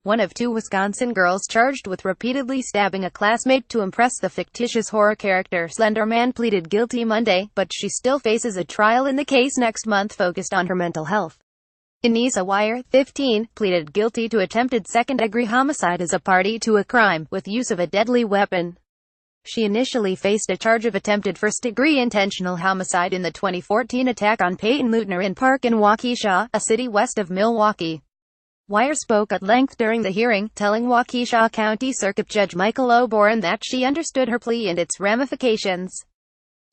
one of two Wisconsin girls charged with repeatedly stabbing a classmate to impress the fictitious horror character Slender Man, pleaded guilty Monday, but she still faces a trial in the case next month focused on her mental health. Anissa Wire, 15, pleaded guilty to attempted second-degree homicide as a party to a crime with use of a deadly weapon. She initially faced a charge of attempted first-degree intentional homicide in the 2014 attack on Peyton Leutner in Park in Waukesha, a city west of Milwaukee. Wire spoke at length during the hearing, telling Waukesha County Circuit Judge Michael O'Boren that she understood her plea and its ramifications.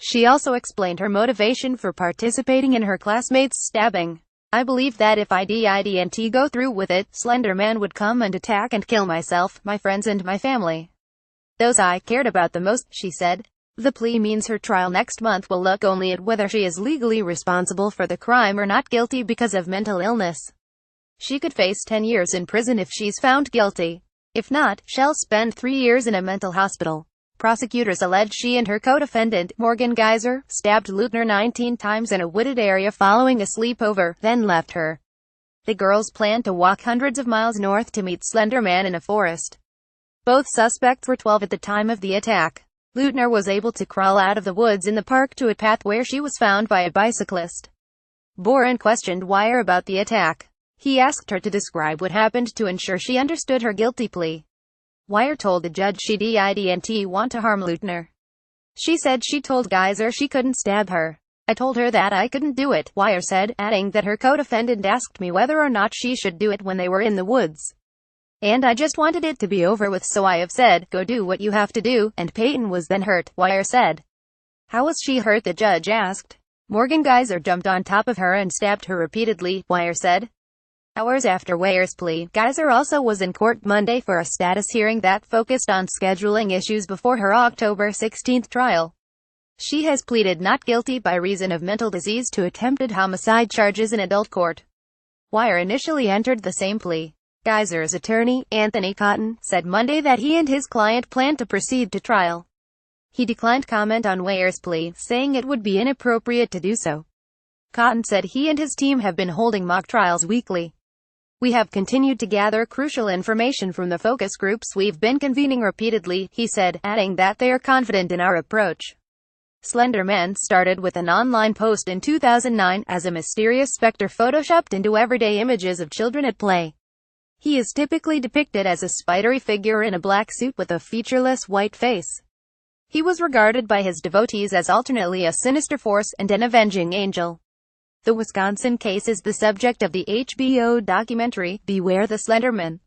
She also explained her motivation for participating in her classmate's stabbing. "I believe that if I didn't go through with it, Slender Man would come and attack and kill myself, my friends and my family. Those I cared about the most," she said. The plea means her trial next month will look only at whether she is legally responsible for the crime or not guilty because of mental illness. She could face 10 years in prison if she's found guilty. If not, she'll spend 3 years in a mental hospital. Prosecutors allege she and her co-defendant, Morgan Geyser, stabbed Leutner 19 times in a wooded area following a sleepover, then left her. The girls planned to walk hundreds of miles north to meet Slender Man in a forest. Both suspects were 12 at the time of the attack. Leutner was able to crawl out of the woods in the park to a path where she was found by a bicyclist. Boren questioned Wire about the attack. He asked her to describe what happened to ensure she understood her guilty plea. Wire told the judge she didn't want to harm Leutner. She said she told Geyser she couldn't stab her. "I told her that I couldn't do it," Wire said, adding that her co-defendant asked me whether or not she should do it when they were in the woods. "And I just wanted it to be over with, so I have said, go do what you have to do," and Peyton was then hurt, Wire said. "How was she hurt?" the judge asked. "Morgan Geyser jumped on top of her and stabbed her repeatedly," Wire said. Hours after Wire's plea, Geyser also was in court Monday for a status hearing that focused on scheduling issues before her October 16 trial. She has pleaded not guilty by reason of mental disease to attempted homicide charges in adult court. Wire initially entered the same plea. Geyser's attorney, Anthony Cotton, said Monday that he and his client planned to proceed to trial. He declined comment on Wire's plea, saying it would be inappropriate to do so. Cotton said he and his team have been holding mock trials weekly. "We have continued to gather crucial information from the focus groups we've been convening repeatedly," he said, adding that they are confident in our approach. Slender Man started with an online post in 2009 as a mysterious specter photoshopped into everyday images of children at play. He is typically depicted as a spidery figure in a black suit with a featureless white face. He was regarded by his devotees as alternately a sinister force and an avenging angel. The Wisconsin case is the subject of the HBO documentary, Beware the Slender Man.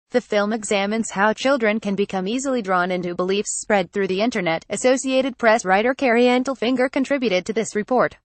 The film examines how children can become easily drawn into beliefs spread through the internet. Associated Press writer Carrie Antelfinger contributed to this report.